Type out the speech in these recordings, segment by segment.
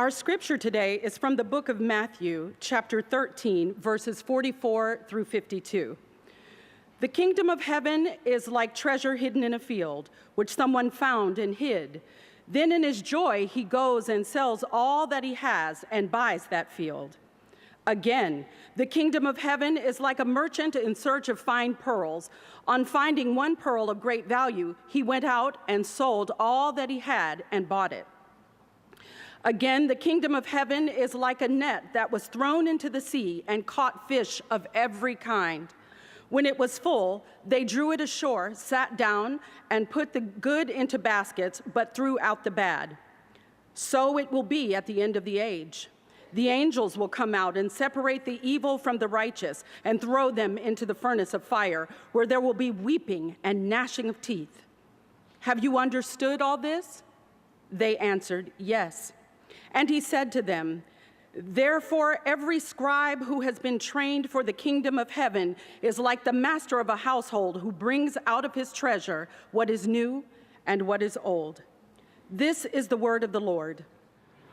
Our scripture today is from the book of Matthew, chapter 13, verses 44 through 52. The kingdom of heaven is like treasure hidden in a field, which someone found and hid. Then in his joy, he goes and sells all that he has and buys that field. Again, the kingdom of heaven is like a merchant in search of fine pearls. On finding one pearl of great value, he went out and sold all that he had and bought it. Again, the kingdom of heaven is like a net that was thrown into the sea and caught fish of every kind. When it was full, they drew it ashore, sat down, and put the good into baskets, but threw out the bad. So it will be at the end of the age. The angels will come out and separate the evil from the righteous and throw them into the furnace of fire, where there will be weeping and gnashing of teeth. Have you understood all this? They answered, yes. And he said to them, therefore, every scribe who has been trained for the kingdom of heaven is like the master of a household who brings out of his treasure what is new and what is old. This is the word of the Lord.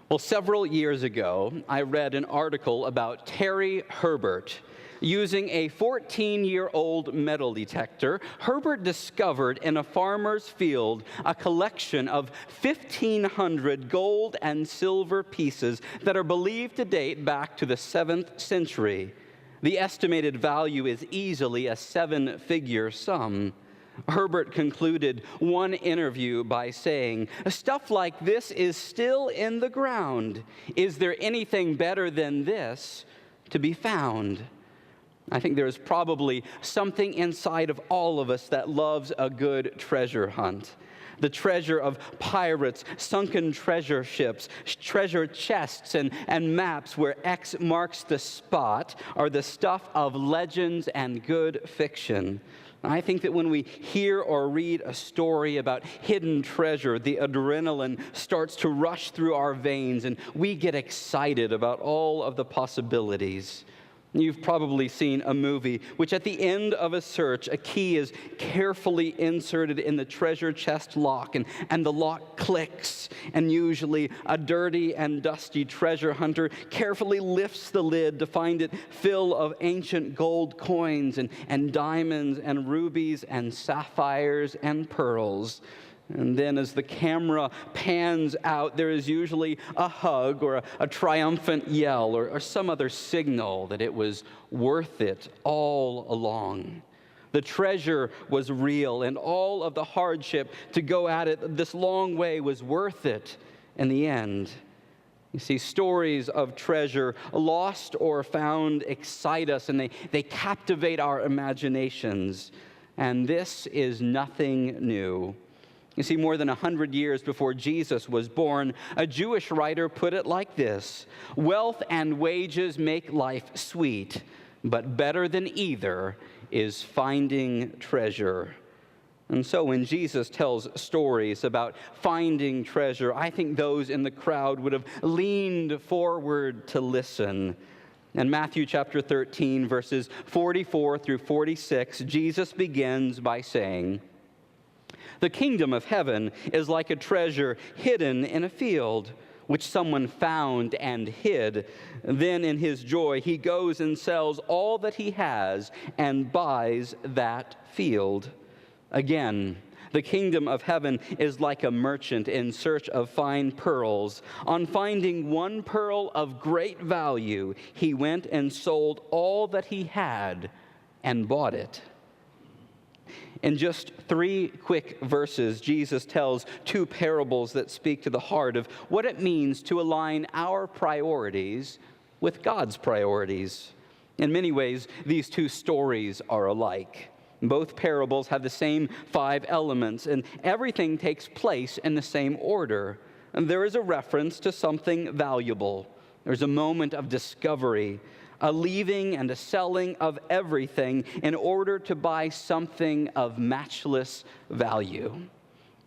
Well, several years ago, I read an article about Terry Herbert. Using a 14-year-old metal detector, Herbert discovered in a farmer's field a collection of 1,500 gold and silver pieces that are believed to date back to the 7th century. The estimated value is easily a 7-figure sum. Herbert concluded one interview by saying, stuff like this is still in the ground. Is there anything better than this to be found? I think there's probably something inside of all of us that loves a good treasure hunt. The treasure of pirates, sunken treasure ships, treasure chests, and maps where X marks the spot are the stuff of legends and good fiction. I think that when we hear or read a story about hidden treasure, the adrenaline starts to rush through our veins and we get excited about all of the possibilities. You've probably seen a movie which at the end of a search, a key is carefully inserted in the treasure chest lock and the lock clicks, and usually a dirty and dusty treasure hunter carefully lifts the lid to find it full of ancient gold coins and diamonds and rubies and sapphires and pearls. And then as the camera pans out, there is usually a hug or a triumphant yell or some other signal that it was worth it all along. The treasure was real, and all of the hardship to go at it this long way was worth it in the end. You see, stories of treasure, lost or found, excite us, and they captivate our imaginations. And this is nothing new. You see, more than 100 years before Jesus was born, a Jewish writer put it like this: wealth and wages make life sweet, but better than either is finding treasure. And so when Jesus tells stories about finding treasure, I think those in the crowd would have leaned forward to listen. In Matthew chapter 13, verses 44 through 46, Jesus begins by saying, the kingdom of heaven is like a treasure hidden in a field, which someone found and hid. Then in his joy, he goes and sells all that he has and buys that field. Again, the kingdom of heaven is like a merchant in search of fine pearls. On finding one pearl of great value, he went and sold all that he had and bought it. In just 3 quick verses, Jesus tells 2 parables that speak to the heart of what it means to align our priorities with God's priorities. In many ways, these 2 stories are alike. Both parables have the same 5 elements, and everything takes place in the same order. And there is a reference to something valuable. There's a moment of discovery, a leaving and a selling of everything in order to buy something of matchless value.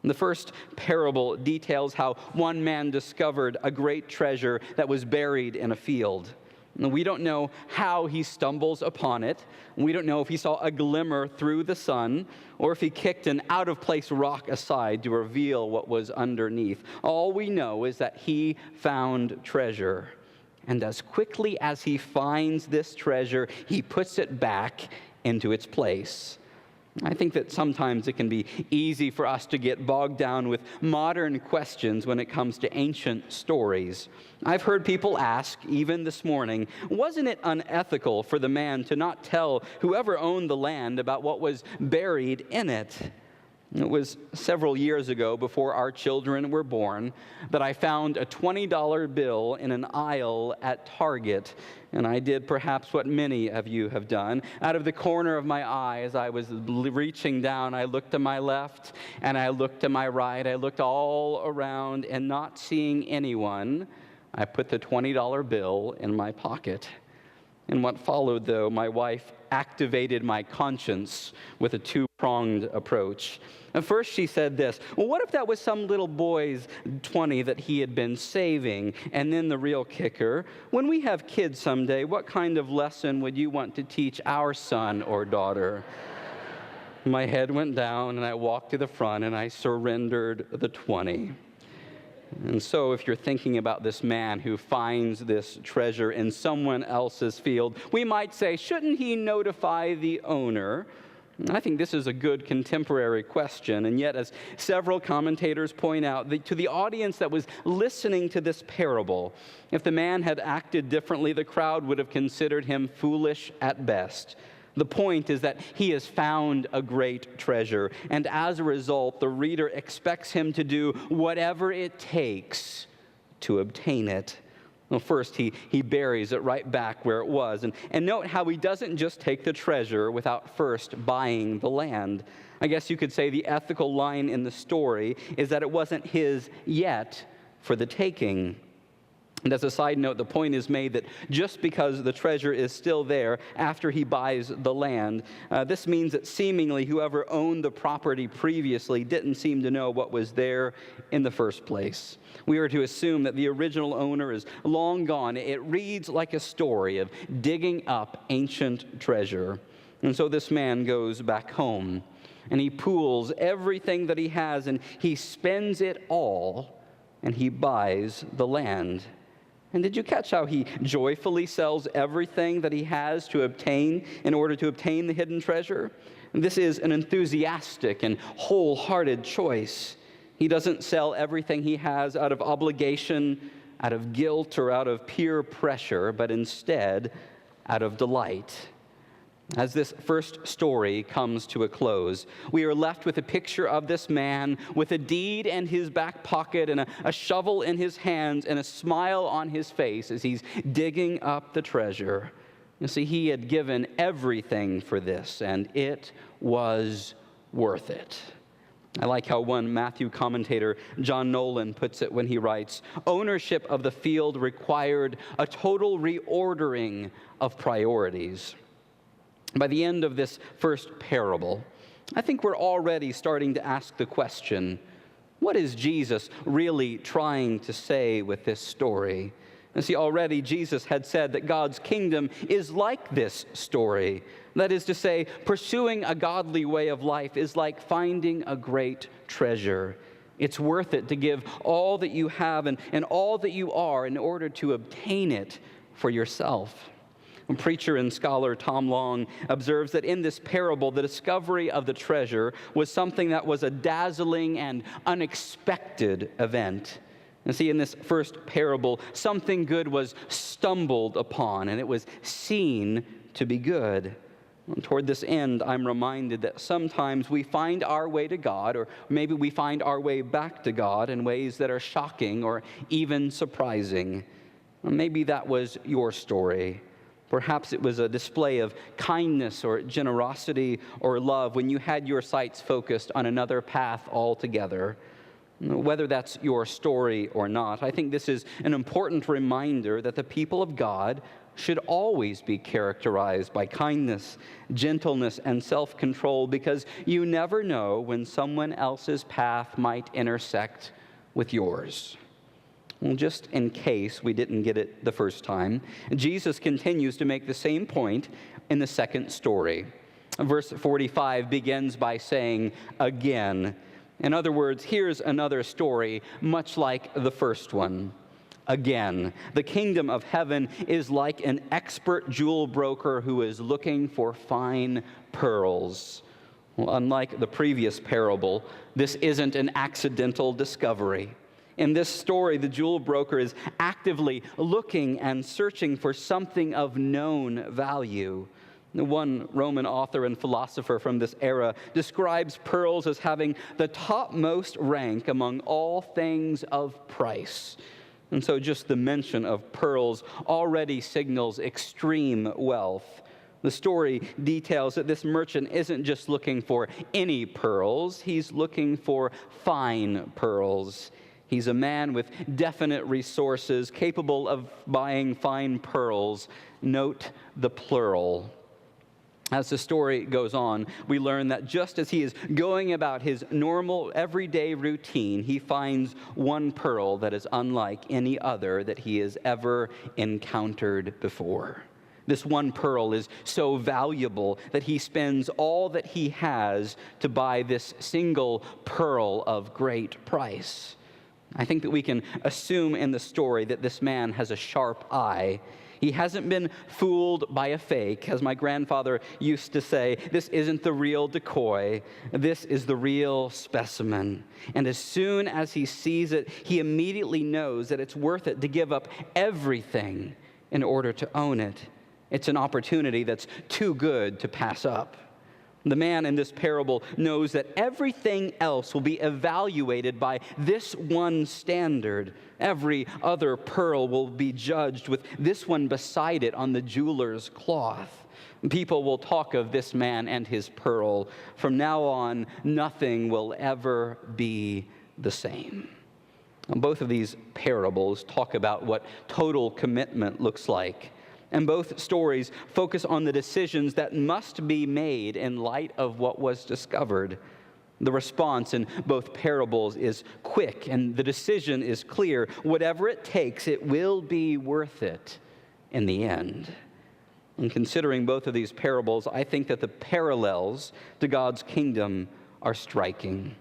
The first parable details how one man discovered a great treasure that was buried in a field. And we don't know how he stumbles upon it. We don't know if he saw a glimmer through the sun or if he kicked an out-of-place rock aside to reveal what was underneath. All we know is that he found treasure. And as quickly as he finds this treasure, he puts it back into its place. I think that sometimes it can be easy for us to get bogged down with modern questions when it comes to ancient stories. I've heard people ask, even this morning, wasn't it unethical for the man to not tell whoever owned the land about what was buried in it? It was several years ago, before our children were born, that I found a $20 bill in an aisle at Target. And I did perhaps what many of you have done. Out of the corner of my eye, as I was reaching down, I looked to my left and I looked to my right. I looked all around, and not seeing anyone, I put the $20 bill in my pocket. In what followed, though, my wife activated my conscience with a two-pronged approach. At first, she said this, well, what if that was some little boy's 20 that he had been saving? And then the real kicker, when we have kids someday, what kind of lesson would you want to teach our son or daughter? My head went down, and I walked to the front, and I surrendered the 20. And so if you're thinking about this man who finds this treasure in someone else's field, we might say, shouldn't he notify the owner? I think this is a good contemporary question, and yet, as several commentators point out, to the audience that was listening to this parable, if the man had acted differently, the crowd would have considered him foolish at best. The point is that he has found a great treasure, and as a result, the reader expects him to do whatever it takes to obtain it. Well, first, he buries it right back where it was. And note how he doesn't just take the treasure without first buying the land. I guess you could say the ethical line in the story is that it wasn't his yet for the taking. And as a side note, the point is made that just because the treasure is still there after he buys the land, this means that seemingly whoever owned the property previously didn't seem to know what was there in the first place. We are to assume that the original owner is long gone. It reads like a story of digging up ancient treasure. And so this man goes back home, and he pools everything that he has, and he spends it all, and he buys the land. And did you catch how he joyfully sells everything that he has to obtain in order to obtain the hidden treasure? And this is an enthusiastic and wholehearted choice. He doesn't sell everything he has out of obligation, out of guilt, or out of peer pressure, but instead out of delight. As this first story comes to a close, we are left with a picture of this man with a deed in his back pocket and a shovel in his hands and a smile on his face as he's digging up the treasure. You see, he had given everything for this, and it was worth it. I like how one Matthew commentator, John Nolan, puts it when he writes, ownership of the field required a total reordering of priorities. By the end of this first parable, I think we're already starting to ask the question, what is Jesus really trying to say with this story? And see, already Jesus had said that God's kingdom is like this story. That is to say, pursuing a godly way of life is like finding a great treasure. It's worth it to give all that you have and all that you are in order to obtain it for yourself. Preacher and scholar Tom Long observes that in this parable, the discovery of the treasure was something that was a dazzling and unexpected event. And see, in this first parable, something good was stumbled upon, and it was seen to be good. And toward this end, I'm reminded that sometimes we find our way to God, or maybe we find our way back to God in ways that are shocking or even surprising. Maybe that was your story. Perhaps it was a display of kindness or generosity or love when you had your sights focused on another path altogether. Whether that's your story or not, I think this is an important reminder that the people of God should always be characterized by kindness, gentleness, and self-control, because you never know when someone else's path might intersect with yours. Well, just in case we didn't get it the first time, Jesus continues to make the same point in the second story. Verse 45 begins by saying, again. In other words, here's another story, much like the first one. Again, the kingdom of heaven is like an expert jewel broker who is looking for fine pearls. Well, unlike the previous parable, this isn't an accidental discovery. In this story, the jewel broker is actively looking and searching for something of known value. One Roman author and philosopher from this era describes pearls as having the topmost rank among all things of price. And so just the mention of pearls already signals extreme wealth. The story details that this merchant isn't just looking for any pearls, he's looking for fine pearls. He's a man with definite resources, capable of buying fine pearls. Note the plural. As the story goes on, we learn that just as he is going about his normal, everyday routine, he finds one pearl that is unlike any other that he has ever encountered before. This one pearl is so valuable that he spends all that he has to buy this single pearl of great price. I think that we can assume in the story that this man has a sharp eye. He hasn't been fooled by a fake. As my grandfather used to say, this isn't the real decoy. This is the real specimen. And as soon as he sees it, he immediately knows that it's worth it to give up everything in order to own it. It's an opportunity that's too good to pass up. The man in this parable knows that everything else will be evaluated by this one standard. Every other pearl will be judged with this one beside it on the jeweler's cloth. People will talk of this man and his pearl. From now on, nothing will ever be the same. Both of these parables talk about what total commitment looks like. And both stories focus on the decisions that must be made in light of what was discovered. The response in both parables is quick, and the decision is clear. Whatever it takes, it will be worth it in the end. In considering both of these parables, I think that the parallels to God's kingdom are striking.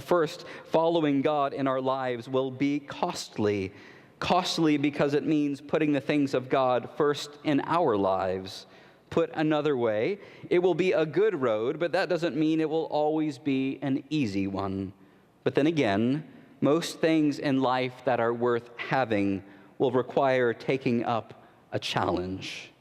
First, following God in our lives will be costly. Costly because it means putting the things of God first in our lives. Put another way, it will be a good road, but that doesn't mean it will always be an easy one. But then again, most things in life that are worth having will require taking up a challenge.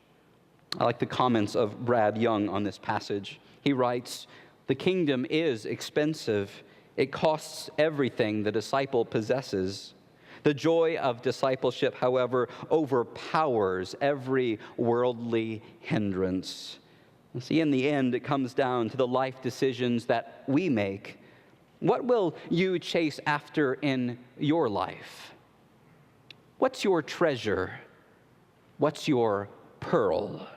I like the comments of Brad Young on this passage. He writes, "The kingdom is expensive. It costs everything the disciple possesses. The joy of discipleship, however, overpowers every worldly hindrance." See, in the end, it comes down to the life decisions that we make. What will you chase after in your life? What's your treasure? What's your pearl?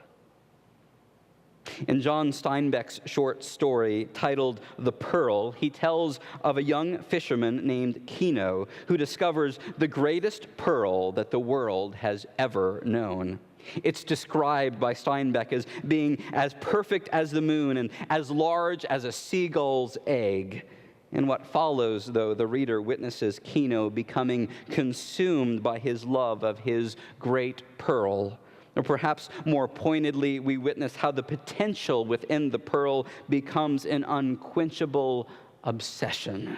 In John Steinbeck's short story titled The Pearl, he tells of a young fisherman named Kino who discovers the greatest pearl that the world has ever known. It's described by Steinbeck as being as perfect as the moon and as large as a seagull's egg. In what follows, though, the reader witnesses Kino becoming consumed by his love of his great pearl. Or perhaps more pointedly, we witness how the potential within the pearl becomes an unquenchable obsession.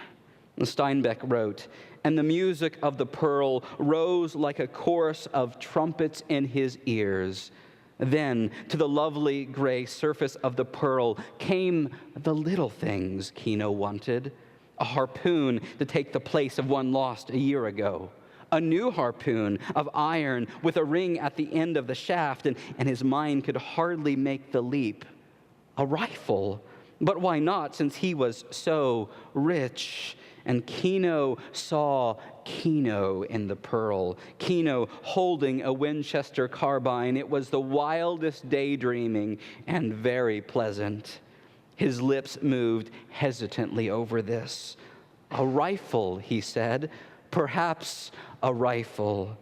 Steinbeck wrote, "And the music of the pearl rose like a chorus of trumpets in his ears. Then to the lovely gray surface of the pearl came the little things Kino wanted. A harpoon to take the place of one lost a year ago. A new harpoon of iron with a ring at the end of the shaft, and his mind could hardly make the leap. A rifle, but why not, since he was so rich?" And Kino saw Kino in the pearl, Kino holding a Winchester carbine. It was the wildest daydreaming and very pleasant. His lips moved hesitantly over this. "A rifle," he said, perhaps a rifle.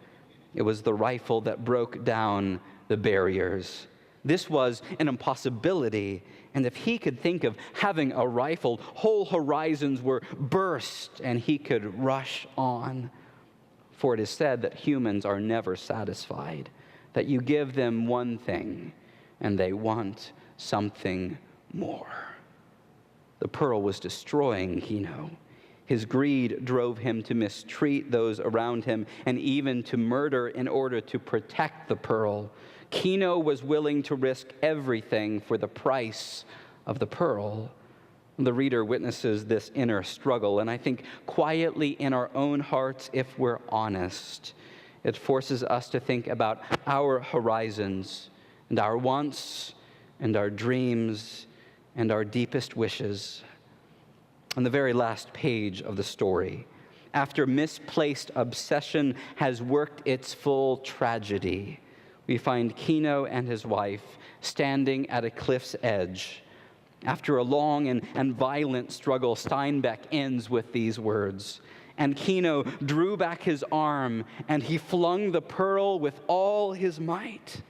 It was the rifle that broke down the barriers. This was an impossibility, and if he could think of having a rifle, whole horizons were burst, and he could rush on. For it is said that humans are never satisfied, that you give them one thing, and they want something more. The pearl was destroying Kino. His greed drove him to mistreat those around him and even to murder in order to protect the pearl. Kino was willing to risk everything for the price of the pearl. The reader witnesses this inner struggle, and I think quietly in our own hearts, if we're honest, it forces us to think about our horizons and our wants and our dreams and our deepest wishes. On the very last page of the story, after misplaced obsession has worked its full tragedy, we find Kino and his wife standing at a cliff's edge. After a long and violent struggle, Steinbeck ends with these words, "And Kino drew back his arm, and he flung the pearl with all his might.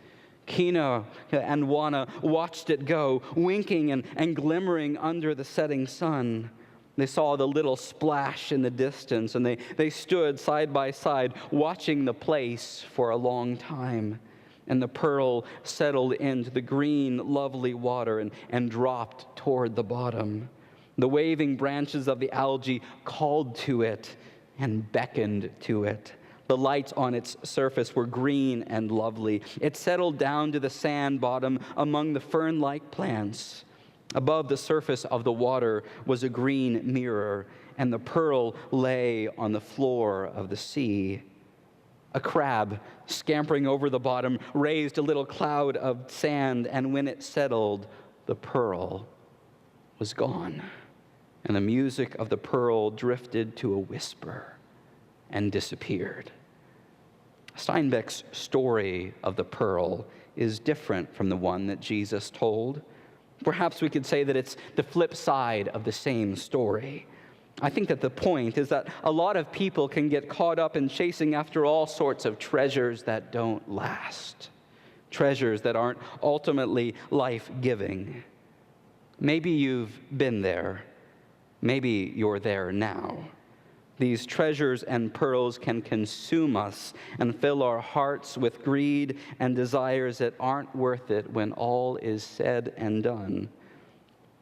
Kino and Juana watched it go, winking and glimmering under the setting sun. They saw the little splash in the distance, and they stood side by side, watching the place for a long time. And the pearl settled into the green, lovely water and dropped toward the bottom. The waving branches of the algae called to it and beckoned to it. The lights on its surface were green and lovely. It settled down to the sand bottom among the fern-like plants. Above the surface of the water was a green mirror, and the pearl lay on the floor of the sea. A crab, scampering over the bottom, raised a little cloud of sand, and when it settled, the pearl was gone. And the music of the pearl drifted to a whisper and disappeared." Steinbeck's story of the pearl is different from the one that Jesus told. Perhaps we could say that it's the flip side of the same story. I think that the point is that a lot of people can get caught up in chasing after all sorts of treasures that don't last, treasures that aren't ultimately life-giving. Maybe you've been there. Maybe you're there now. These treasures and pearls can consume us and fill our hearts with greed and desires that aren't worth it when all is said and done.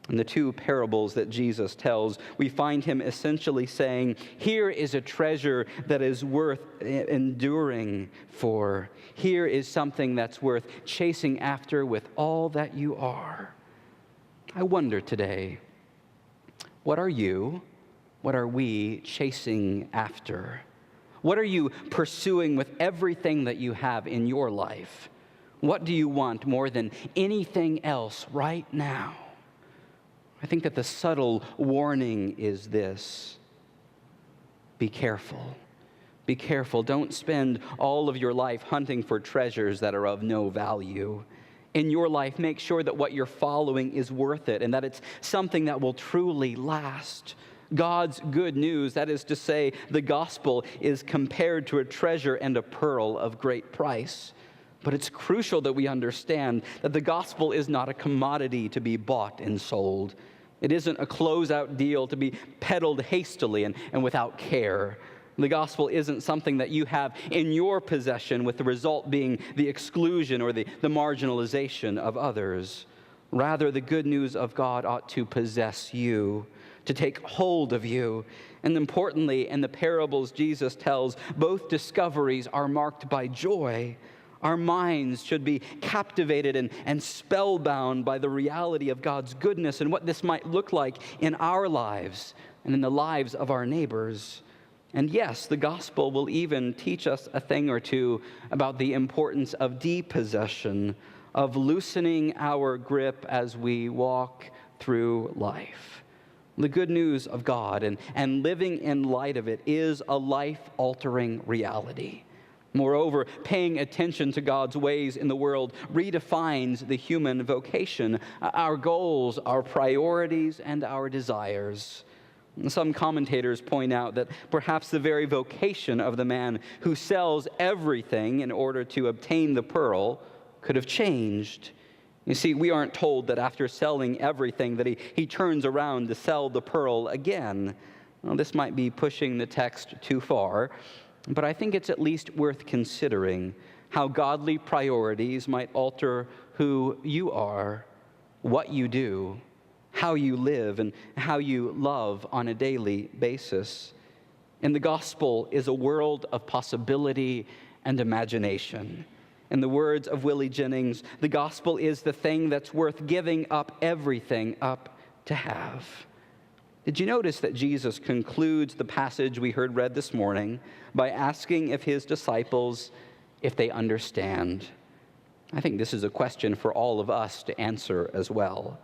In the two parables that Jesus tells, we find him essentially saying, here is a treasure that is worth enduring for. Here is something that's worth chasing after with all that you are. I wonder today, what are we chasing after? What are you pursuing with everything that you have in your life? What do you want more than anything else right now? I think that the subtle warning is this: be careful. Be careful. Don't spend all of your life hunting for treasures that are of no value. In your life, make sure that what you're following is worth it and that it's something that will truly last. God's good news, that is to say, the gospel, is compared to a treasure and a pearl of great price. But it's crucial that we understand that the gospel is not a commodity to be bought and sold. It isn't a closeout deal to be peddled hastily and without care. The gospel isn't something that you have in your possession, with the result being the exclusion or the marginalization of others. Rather, the good news of God ought to possess you, to take hold of you. And importantly, in the parables Jesus tells, both discoveries are marked by joy. Our minds should be captivated and spellbound by the reality of God's goodness and what this might look like in our lives and in the lives of our neighbors. And yes, the gospel will even teach us a thing or two about the importance of depossession, of loosening our grip as we walk through life. The good news of God and living in light of it is a life-altering reality. Moreover, paying attention to God's ways in the world redefines the human vocation, our goals, our priorities, and our desires. Some commentators point out that perhaps the very vocation of the man who sells everything in order to obtain the pearl could have changed. You see, we aren't told that after selling everything that he turns around to sell the pearl again. Well, this might be pushing the text too far, but I think it's at least worth considering how godly priorities might alter who you are, what you do, how you live, and how you love on a daily basis. And the gospel is a world of possibility and imagination. In the words of Willie Jennings, the gospel is the thing that's worth giving up everything up to have. Did you notice that Jesus concludes the passage we heard read this morning by asking if his disciples, if they understand? I think this is a question for all of us to answer as well.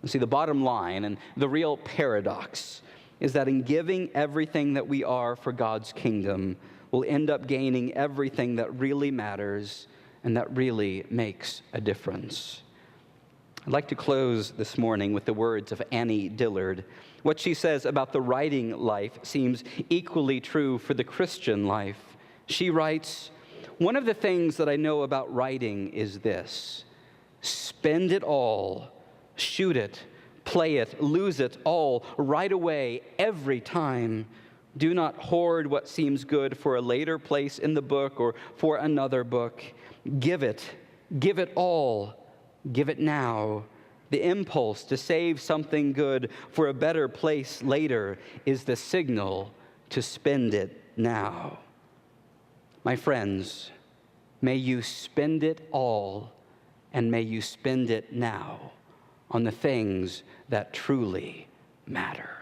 You see, the bottom line and the real paradox is that in giving everything that we are for God's kingdom, we'll end up gaining everything that really matters and that really makes a difference. I'd like to close this morning with the words of Annie Dillard. What she says about the writing life seems equally true for the Christian life. She writes, "One of the things that I know about writing is this: spend it all, shoot it, play it, lose it all, right away, every time. Do not hoard what seems good for a later place in the book or for another book. Give it all, give it now. The impulse to save something good for a better place later is the signal to spend it now." My friends, may you spend it all, and may you spend it now on the things that truly matter.